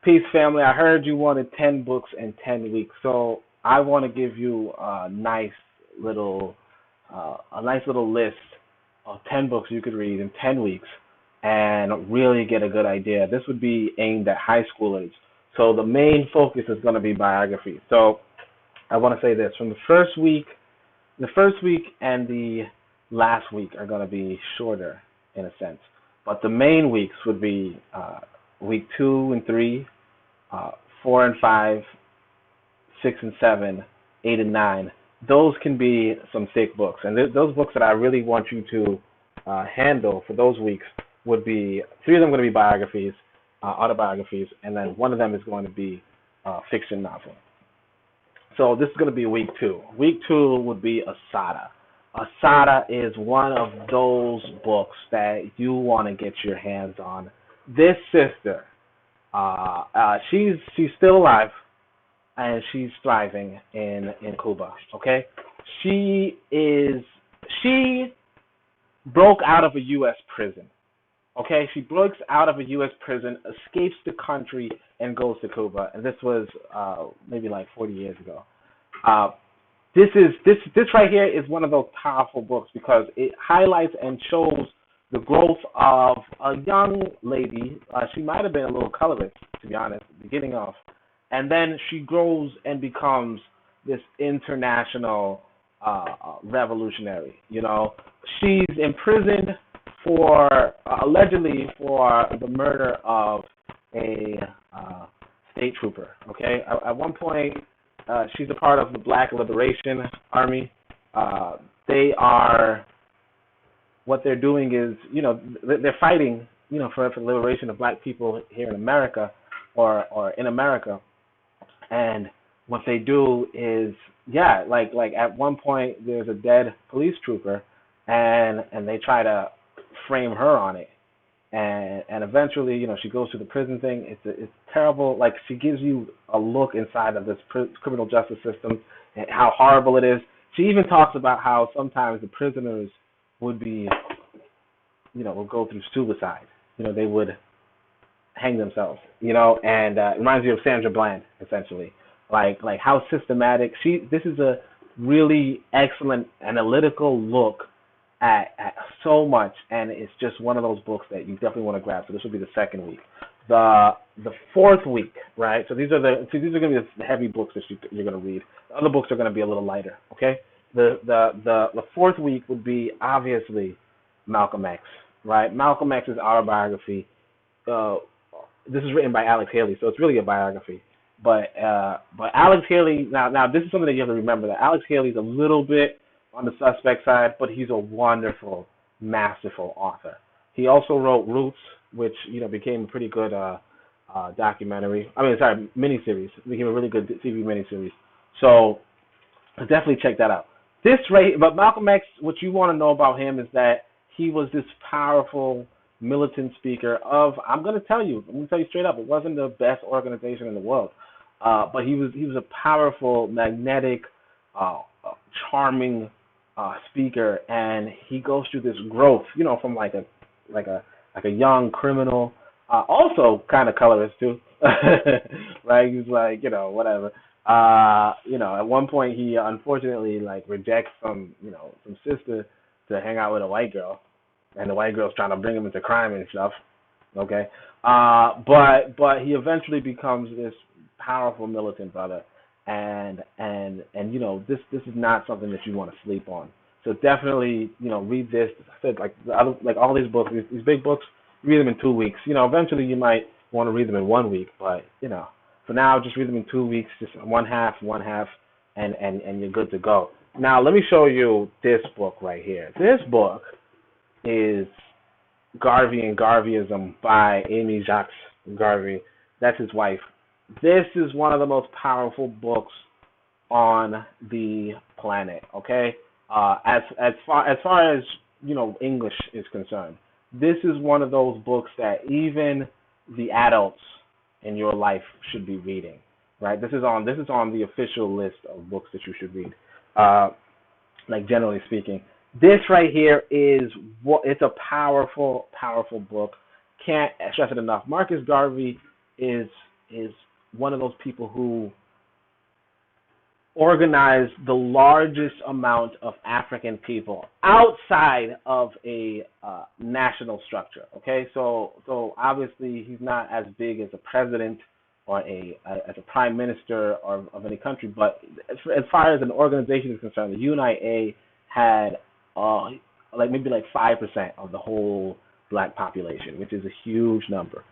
Peace, family. I heard you wanted 10 books in 10 weeks, so I want to give you little, a nice little list of 10 books you could read in 10 weeks and really get a good idea. This would be aimed at high schoolers. So the main focus is going to be biography. So I want to say this: from the first week and the last week are going to be shorter in a sense, but the main weeks would be week 2 and 3, 4 and 5, 6 and 7, 8 and 9. Those can be some thick books, and those books that I really want you to handle for those weeks would be 3 of them going to be biographies, autobiographies, and then one of them is going to be fiction novel. So this is going to be week 2. Week 2 would be Asada. Asada is one of those books that you want to get your hands on. This sister, she's still alive, and she's thriving in Cuba. Okay, she broke out of a U.S. prison. Okay, she breaks out of a U.S. prison, escapes the country, and goes to Cuba. And this was maybe like 40 years ago. This right here is one of those powerful books because it highlights and shows the growth of a young lady. She might have been a little colorist, to be honest, beginning off, and then she grows and becomes this international revolutionary. You know, she's imprisoned for allegedly for the murder of a state trooper. Okay, at one point, she's a part of the Black Liberation Army. What they're doing is, they're fighting, for the liberation of black people here in America, or in America. And what they do is, like at one point there's a dead police trooper, and they try to frame her on it, and eventually, she goes through the prison thing. It's terrible. Like, she gives you a look inside of this criminal justice system and how horrible it is. She even talks about how sometimes the prisoners would be, would go through suicide. They would hang themselves, and it reminds me of Sandra Bland, essentially. Like how systematic. This is a really excellent analytical look at so much, and it's just one of those books that you definitely want to grab. So this will be the second week. The fourth week, right? So these are going to be the heavy books that you're going to read. The other books are going to be a little lighter, okay? The fourth week would be obviously Malcolm X, right? Malcolm X's autobiography. This is written by Alex Haley, so it's really a biography. But Alex Haley, now this is something that you have to remember, that Alex Haley's a little bit on the suspect side, but he's a wonderful, masterful author. He also wrote Roots, which became a pretty good miniseries. It became a really good TV miniseries. So definitely check that out. But Malcolm X, what you want to know about him is that he was this powerful militant speaker of, I'm going to tell you straight up, it wasn't the best organization in the world, but he was a powerful, magnetic, charming speaker, and he goes through this growth, from like a young criminal, also kind of colorist too, right? He's like, whatever. At one point he unfortunately rejects some sister to hang out with a white girl, and the white girl's trying to bring him into crime and stuff. Okay, but he eventually becomes this powerful militant brother, and this is not something that you want to sleep on. So definitely read this. I said like all these books, these big books, read them in 2 weeks. Eventually you might want to read them in 1 week, but for now just read them in 2 weeks, just one half, and you're good to go. Now let me show you this book right here. This book is Garvey and Garveyism by Amy Jacques Garvey. That's his wife. This is one of the most powerful books on the planet. Okay, as far as English is concerned, this is one of those books that even the adults in your life should be reading. Right? This is on the official list of books that you should read. Generally speaking. This right here it's a powerful, powerful book. Can't stress it enough. Marcus Garvey is is one of those people who organized the largest amount of African people outside of a national structure. Okay, so obviously he's not as big as a president or as a prime minister of any country, but as far as an organization is concerned, the UNIA had maybe 5% of the whole black population, which is a huge number.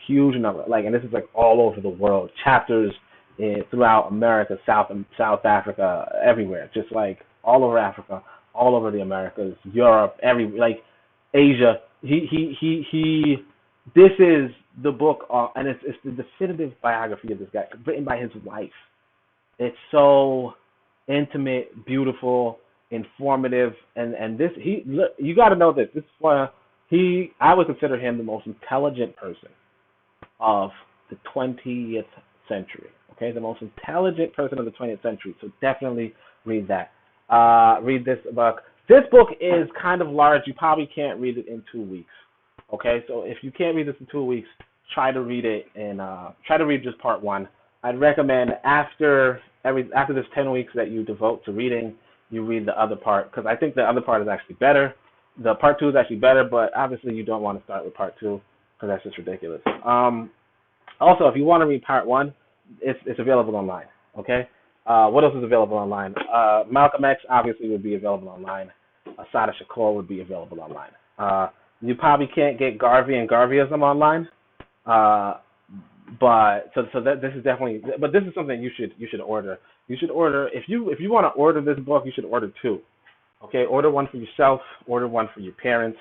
Huge number. And this is all over the world. Chapters throughout America, South Africa, everywhere. Just all over Africa, all over the Americas, Europe, Asia. This is the book, and it's the definitive biography of this guy, written by his wife. It's so intimate, beautiful, informative, and this you got to know this. This is why I would consider him the most intelligent person of the 20th century. Okay, the most intelligent person of the 20th century. So definitely read that. Read this book. This book is kind of large. You probably can't read it in 2 weeks. Okay, so if you can't read this in 2 weeks, try to read it and try to read just part one. I'd recommend after this 10 weeks that you devote to reading, you read the other part, because I think the other part is actually better. The part two is actually better, but obviously you don't want to start with part two because that's just ridiculous. Also, if you want to read part one, it's available online. Okay. What else is available online? Malcolm X obviously would be available online. Asada Shakur would be available online. You probably can't get Garvey and Garveyism online. But this is definitely, but this is something you should order. You should order, if you want to order this book, you should order two. Okay, order one for yourself, order one for your parents,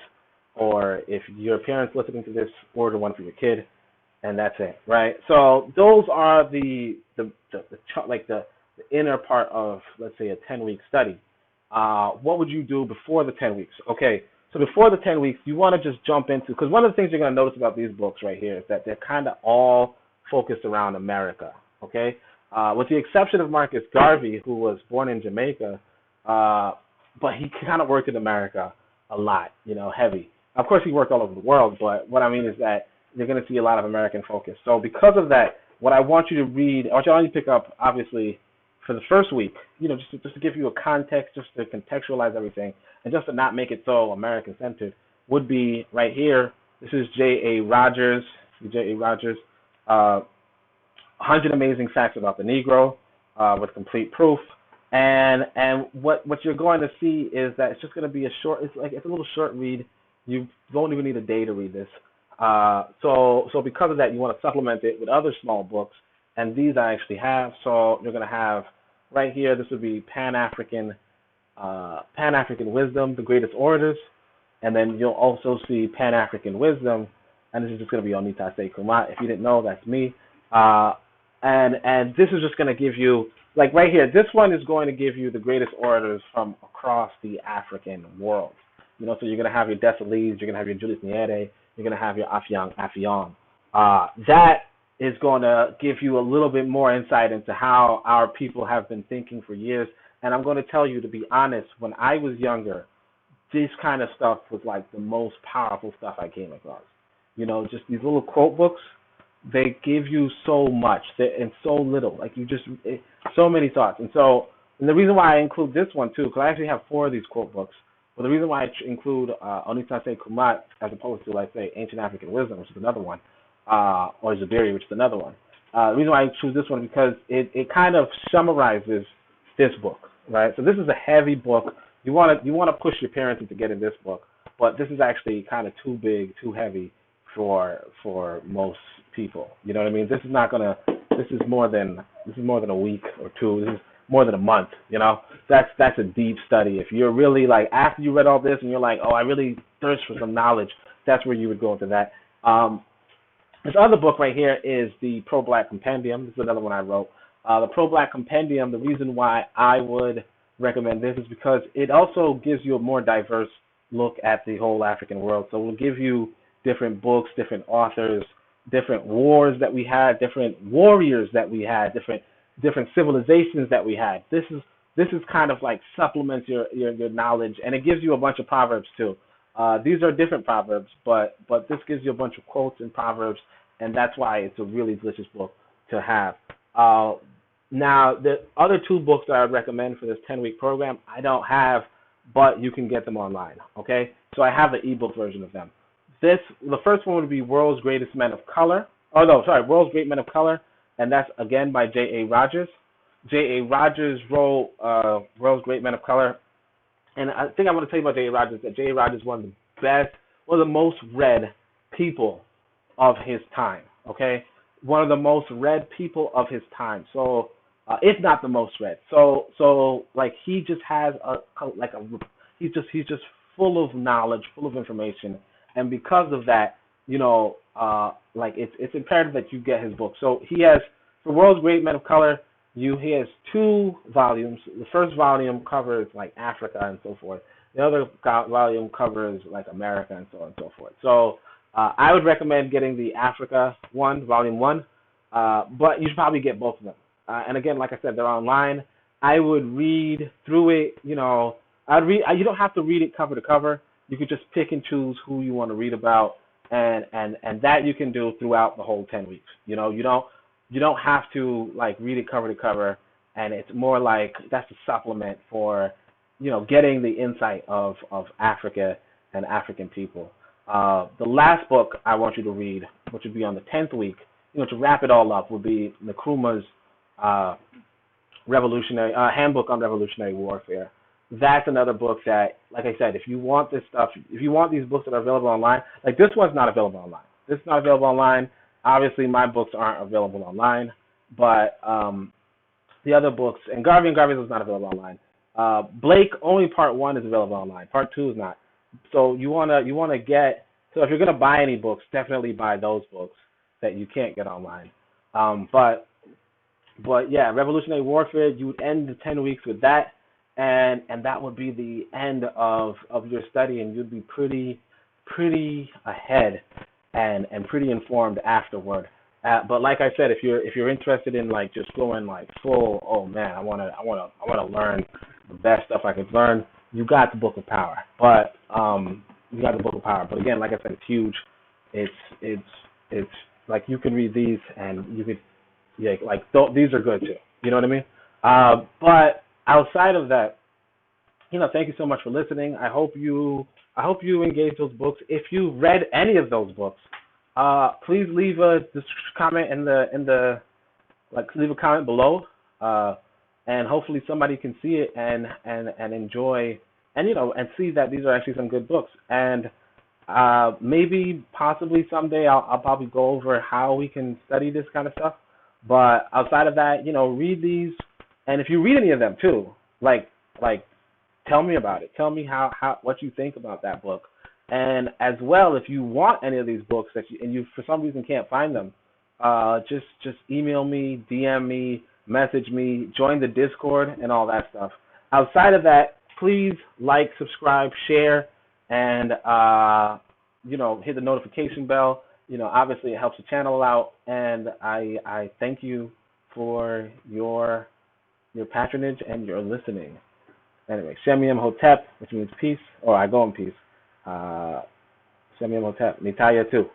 or if your parents listening to this, order one for your kid, and that's it, right? So those are the inner part of, let's say, a 10-week study. What would you do before the 10 weeks? Okay, so before the 10 weeks, you want to just jump into, because one of the things you're going to notice about these books right here is that they're kind of all focused around America, okay? With the exception of Marcus Garvey, who was born in Jamaica, but he kind of worked in America a lot, heavy. Of course, he worked all over the world, but what I mean is that you're going to see a lot of American focus. So because of that, what I want you to read, I want you to pick up, obviously, for the first week, just to give you a context, just to contextualize everything, and just to not make it so American-centered, would be right here. This is J.A. Rogers. 100 Amazing Facts About the Negro, with complete proof. And what you're going to see is that it's just going to be it's a little short read. You don't even need a day to read this. So because of that, you want to supplement it with other small books, and these I actually have. So you're going to have right here. This would be PanAfrican Wisdom, the Greatest Orators, and then you'll also see PanAfrican Wisdom, and this is just going to be Onitaset Kumat. If you didn't know, that's me. And this is just going to give you, right here, this one is going to give you the greatest orators from across the African world. So you're going to have your Desalines, you're going to have your Julius Nyerere, you're going to have your Affion. That is going to give you a little bit more insight into how our people have been thinking for years. And I'm going to tell you, to be honest, when I was younger, this kind of stuff was the most powerful stuff I came across. Just these little quote books, they give you so much and so little. So many thoughts. And the reason why I include this one too, because I actually have 4 of these quote books. But the reason why I include Onitaset Kumat as opposed to, say, Ancient African Wisdom, which is another one, or Zabiri, which is another one. The reason why I choose this one is because it kind of summarizes this book, right? So this is a heavy book. You want to push your parents into getting this book, but this is actually kind of too big, too heavy for most people. You know what I mean? This is more than a week or two. This is more than a month. That's a deep study. If you're really after you read all this and you're oh, I really thirst for some knowledge, that's where you would go into that. This other book right here is the ProBlack Compendium. This is another one I wrote. The ProBlack Compendium, the reason why I would recommend this is because it also gives you a more diverse look at the whole African world. So it will give you different books, different authors, different wars that we had, different warriors that we had, different civilizations that we had. This is kind of supplements your knowledge, and it gives you a bunch of proverbs too. These are different proverbs, but this gives you a bunch of quotes and proverbs, and that's why it's a really delicious book to have. Now, the other two books that I would recommend for this 10-week program, I don't have, but you can get them online, okay? So I have the ebook version of them. The first one would be World's Greatest Men of Color. World's Great Men of Color, and that's, again, by J.A. Rogers. J.A. Rogers wrote World's Great Men of Color, and I think I want to tell you about J.A. Rogers, that J.A. Rogers is one of the most read people of his time, okay? One of the most read people of his time. So, if not the most read. So like he just has he's just full of knowledge, full of information, and because of that, like it's imperative that you get his book. So he has, for World's Great Men of Color, he has 2 volumes. The first volume covers like Africa and so forth. The other volume covers like America and so on and so forth. So I would recommend getting the Africa one, volume 1, but you should probably get both of them. And again, like I said, they're online. I would read through it. You don't have to read it cover to cover. You could just pick and choose who you want to read about, and that you can do throughout the whole 10 weeks. You don't have to like read it cover to cover, and it's more like that's a supplement for getting the insight of Africa and African people. The last book I want you to read, which would be on the 10th week, to wrap it all up, would be Nkrumah's Handbook on Revolutionary Warfare. That's another book that, like I said, if you want this stuff, if you want these books that are available online, like this one's not available online. This is not available online. Obviously, my books aren't available online, but the other books, and Garvey and Garveyism is not available online. Blake, only part 1 is available online. Part 2 is not. So you wanna get. So if you're gonna buy any books, definitely buy those books that you can't get online. But yeah, Revolutionary Warfare, you would end the 10 weeks with that, and that would be the end of your study, and you'd be pretty ahead and pretty informed afterward. But like I said, if you're interested in like just going like full, oh man, I wanna learn the best stuff I could learn, you got the Book of Power. But But again, like I said, it's huge. It's like you can read these and you could. Yeah, these are good too. You know what I mean? But outside of that, thank you so much for listening. I hope you engage those books. If you read any of those books, please leave a comment leave a comment below, and hopefully somebody can see it and enjoy and see that these are actually some good books. And maybe possibly someday I'll probably go over how we can study this kind of stuff. But outside of that, read these, and if you read any of them too, like tell me about it. Tell me how what you think about that book. And as well, if you want any of these books and you for some reason can't find them, just email me, DM me, message me, join the Discord and all that stuff. Outside of that, please like, subscribe, share, and hit the notification bell. Obviously it helps the channel out, and I thank you for your patronage and your listening. Anyway, Shemiam Hotep, which means peace, or I go in peace. Shemiam Hotep, Mitaya too.